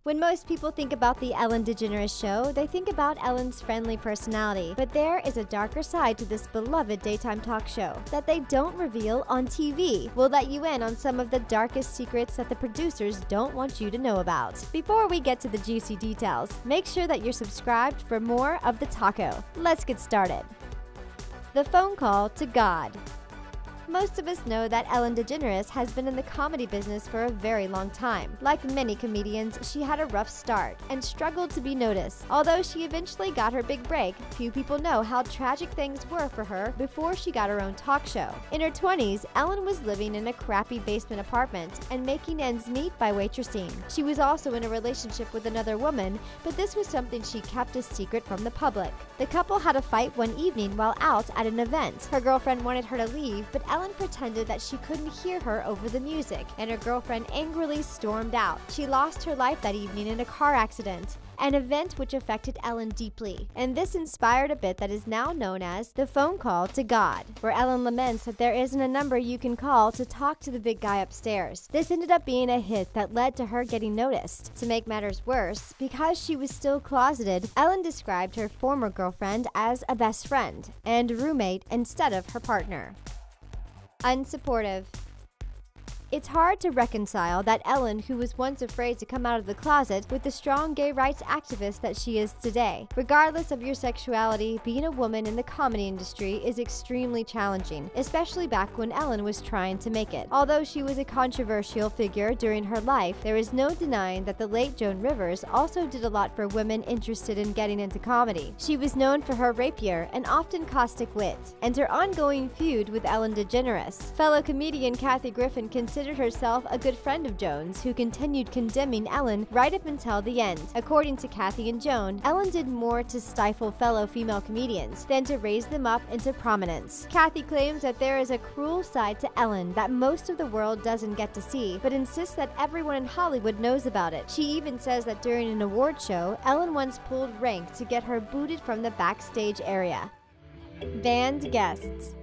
When most people think about the Ellen DeGeneres show, they think about Ellen's friendly personality. But there is a darker side to this beloved daytime talk show that they don't reveal on TV. We'll let you in on some of the darkest secrets that the producers don't want you to know about. Before we get to the juicy details, make sure that you're subscribed for more of the taco. Let's get started. The phone call to God. Most of us know that Ellen DeGeneres has been in the comedy business for a very long time. Like many comedians, she had a rough start and struggled to be noticed. Although she eventually got her big break, few people know how tragic things were for her before she got her own talk show. In her 20s, Ellen was living in a crappy basement apartment and making ends meet by waitressing. She was also in a relationship with another woman, but this was something she kept a secret from the public. The couple had a fight one evening while out at an event. Her girlfriend wanted her to leave, but Ellen pretended that she couldn't hear her over the music, and her girlfriend angrily stormed out. She lost her life that evening in a car accident, an event which affected Ellen deeply. And this inspired a bit that is now known as the phone call to God, where Ellen laments that there isn't a number you can call to talk to the big guy upstairs. This ended up being a hit that led to her getting noticed. To make matters worse, because she was still closeted, Ellen described her former girlfriend as a best friend and roommate instead of her partner. Unsupportive. It's hard to reconcile that Ellen, who was once afraid to come out of the closet, with the strong gay rights activist that she is today. Regardless of your sexuality, being a woman in the comedy industry is extremely challenging, especially back when Ellen was trying to make it. Although she was a controversial figure during her life, there is no denying that the late Joan also did a lot for women interested in getting into comedy. She was known for her rapier and often caustic wit, and her ongoing feud with Ellen DeGeneres. Fellow comedian Kathy Griffin considered herself a good friend of Joan's, who continued condemning Ellen right up until the end. According to Kathy and Joan, Ellen did more to stifle fellow female comedians than to raise them up into prominence. Kathy claims that there is a cruel side to Ellen that most of the world doesn't get to see, but insists that everyone in Hollywood knows about it. She even says that during an award show, Ellen once pulled rank to get her booted from the backstage area. Banned guests.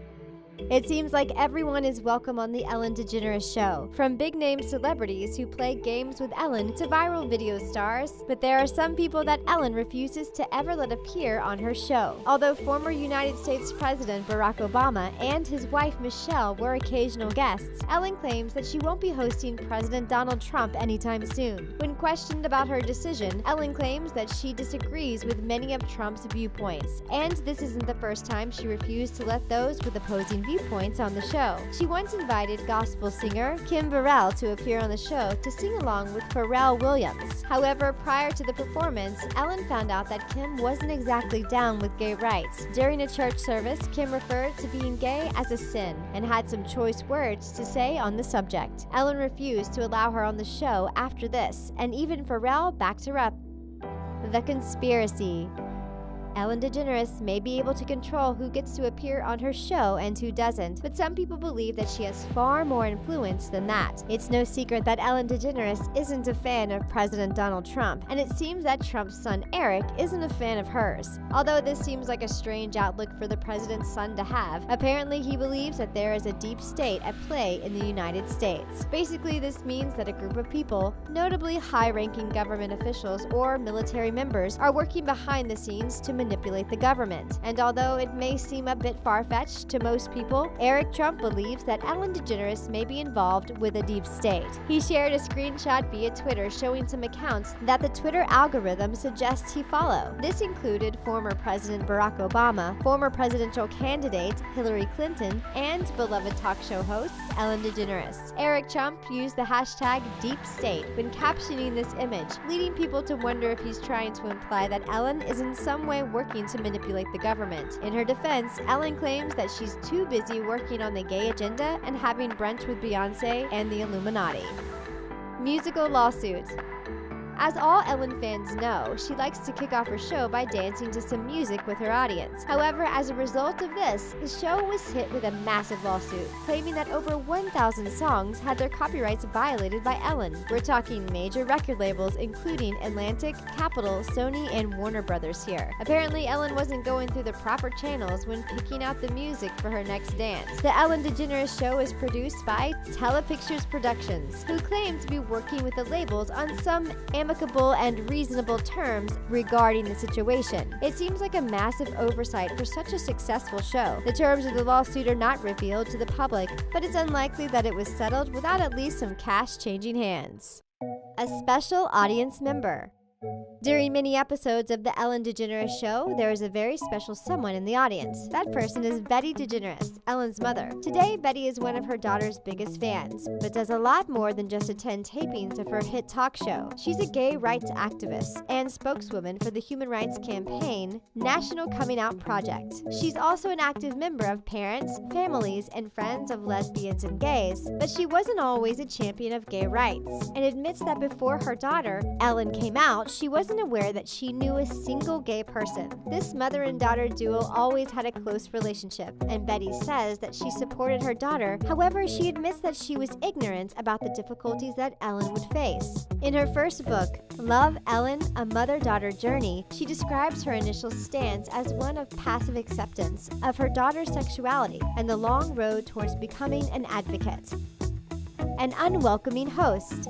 It seems like everyone is welcome on the Ellen DeGeneres show, from big-name celebrities who play games with Ellen to viral video stars, but there are some people that Ellen refuses to ever let appear on her show. Although former United States President Barack Obama and his wife Michelle were occasional guests, Ellen claims that she won't be hosting President Donald Trump anytime soon. When questioned about her decision, Ellen claims that she disagrees with many of Trump's viewpoints, and this isn't the first time she refused to let those with opposing viewpoints on the show. She once invited gospel singer Kim Burrell to appear on the show to sing along with Pharrell Williams. However, prior to the performance, Ellen found out that Kim wasn't exactly down with gay rights. During a church service, Kim referred to being gay as a sin and had some choice words to say on the subject. Ellen refused to allow her on the show after this, and even Pharrell backed her up. The conspiracy. Ellen DeGeneres may be able to control who gets to appear on her show and who doesn't, but some people believe that she has far more influence than that. It's no secret that Ellen DeGeneres isn't a fan of President Donald Trump, and it seems that Trump's son Eric isn't a fan of hers. Although this seems like a strange outlook for the president's son to have, apparently he believes that there is a deep state at play in the United States. Basically, this means that a group of people, notably high-ranking government officials or military members, are working behind the scenes to manipulate the government. And although it may seem a bit far-fetched to most people, Eric Trump believes that Ellen DeGeneres may be involved with a deep state. He shared a screenshot via Twitter showing some accounts that the Twitter algorithm suggests he follow. This included former President Barack Obama, former presidential candidate Hillary Clinton, and beloved talk show host Ellen DeGeneres. Eric Trump used the hashtag #DeepState when captioning this image, leading people to wonder if he's trying to imply that Ellen is in some way working to manipulate the government. In her defense, Ellen claims that she's too busy working on the gay agenda and having brunch with Beyonce and the Illuminati. Musical lawsuit. As all Ellen fans know, she likes to kick off her show by dancing to some music with her audience. However, as a result of this, the show was hit with a massive lawsuit, claiming that over 1,000 songs had their copyrights violated by Ellen. We're talking major record labels including Atlantic, Capitol, Sony, and Warner Brothers here. Apparently, Ellen wasn't going through the proper channels when picking out the music for her next dance. The Ellen DeGeneres show is produced by Telepictures Productions, who claim to be working with the labels on some amicable and reasonable terms regarding the situation. It seems like a massive oversight for such a successful show. The terms of the lawsuit are not revealed to the public, but it's unlikely that it was settled without at least some cash changing hands. A special audience member. During many episodes of The Ellen DeGeneres Show, there is a very special someone in the audience. That person is Betty DeGeneres, Ellen's mother. Today, Betty is one of her daughter's biggest fans, but does a lot more than just attend tapings of her hit talk show. She's a gay rights activist and spokeswoman for the human rights campaign, National Coming Out Project. She's also an active member of parents, families, and friends of lesbians and gays, but she wasn't always a champion of gay rights, and admits that before her daughter, Ellen, came out, she wasn't aware that she knew a single gay person. This mother and daughter duo always had a close relationship, and Betty says that she supported her daughter. However, she admits that she was ignorant about the difficulties that Ellen would face. In her first book, Love, Ellen, A Mother-Daughter Journey, she describes her initial stance as one of passive acceptance of her daughter's sexuality and the long road towards becoming an advocate. An unwelcoming host.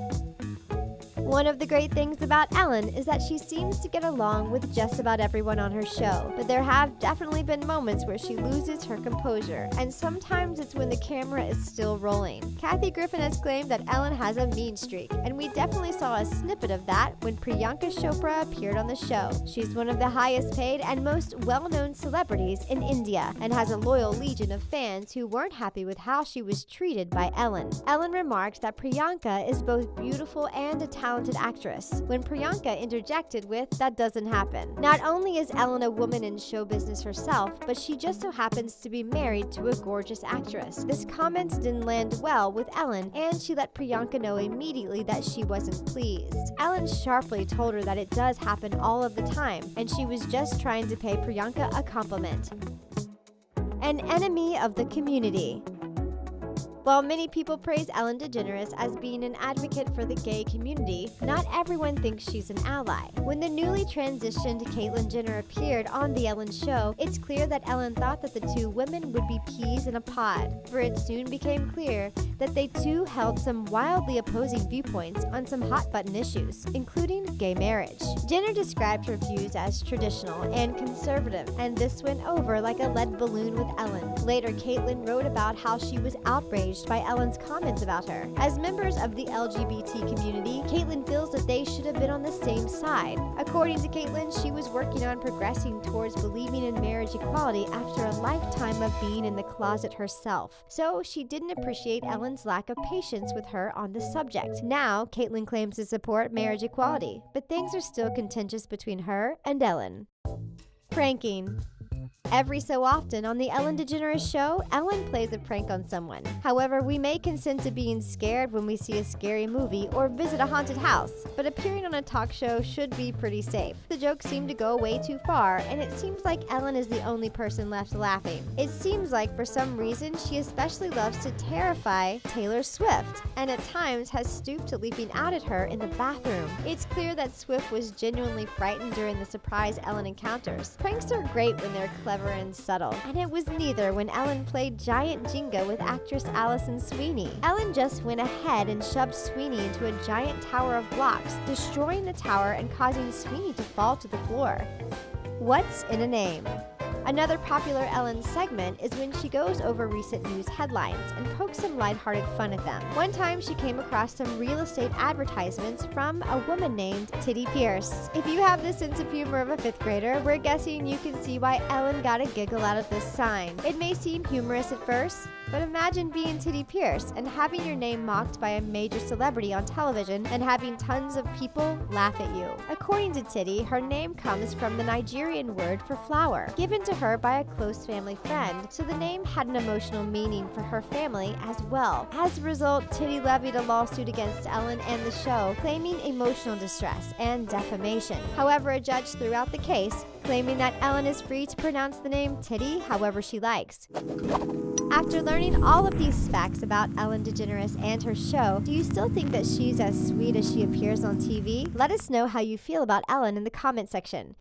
One of the great things about Ellen is that she seems to get along with just about everyone on her show, but there have definitely been moments where she loses her composure, and sometimes it's when the camera is still rolling. Kathy Griffin has claimed that Ellen has a mean streak, and we definitely saw a snippet of that when Priyanka Chopra appeared on the show. She's one of the highest paid and most well-known celebrities in India, and has a loyal legion of fans who weren't happy with how she was treated by Ellen. Ellen remarked that Priyanka is both beautiful and a talented actress, when Priyanka interjected with, "That doesn't happen." Not only is Ellen a woman in show business herself, but she just so happens to be married to a gorgeous actress. This comment didn't land well with Ellen, and she let Priyanka know immediately that she wasn't pleased. Ellen sharply told her that it does happen all of the time, and she was just trying to pay Priyanka a compliment. An enemy of the community. While many people praise Ellen DeGeneres as being an advocate for the gay community, not everyone thinks she's an ally. When the newly transitioned Caitlyn Jenner appeared on The Ellen Show, it's clear that Ellen thought that the two women would be peas in a pod, for it soon became clear that they too held some wildly opposing viewpoints on some hot-button issues, including gay marriage. Jenner described her views as traditional and conservative, and this went over like a lead balloon with Ellen. Later, Caitlyn wrote about how she was outraged by Ellen's comments about her. As members of the LGBT community, Caitlyn feels that they should have been on the same side. According to Caitlyn, she was working on progressing towards believing in marriage equality after a lifetime of being in the closet herself. So she didn't appreciate Ellen's lack of patience with her on the subject. Now, Caitlyn claims to support marriage equality, but things are still contentious between her and Ellen. Pranking. Every so often on The Ellen DeGeneres Show, Ellen plays a prank on someone. However, we may consent to being scared when we see a scary movie or visit a haunted house, but appearing on a talk show should be pretty safe. The jokes seem to go way too far, and it seems like Ellen is the only person left laughing. It seems like for some reason she especially loves to terrify Taylor Swift, and at times has stooped to leaping out at her in the bathroom. It's clear that Swift was genuinely frightened during the surprise Ellen encounters. Pranks are great when they're clever and subtle, and it was neither when Ellen played giant Jenga with actress Alison Sweeney. Ellen just went ahead and shoved Sweeney into a giant tower of blocks, destroying the tower and causing Sweeney to fall to the floor. What's in a name? Another popular Ellen segment is when she goes over recent news headlines and pokes some lighthearted fun at them. One time she came across some real estate advertisements from a woman named Titty Pierce. If you have the sense of humor of a 5th grader, we're guessing you can see why Ellen got a giggle out of this sign. It may seem humorous at first, but imagine being Titty Pierce and having your name mocked by a major celebrity on television and having tons of people laugh at you. According to Titty, her name comes from the Nigerian word for flower, given to her by a close family friend, so the name had an emotional meaning for her family as well. As a result, Titty levied a lawsuit against Ellen and the show, claiming emotional distress and defamation. However, a judge threw out the case, claiming that Ellen is free to pronounce the name Titty however she likes. After learning all of these facts about Ellen DeGeneres and her show, do you still think that she's as sweet as she appears on TV? Let us know how you feel about Ellen in the comment section.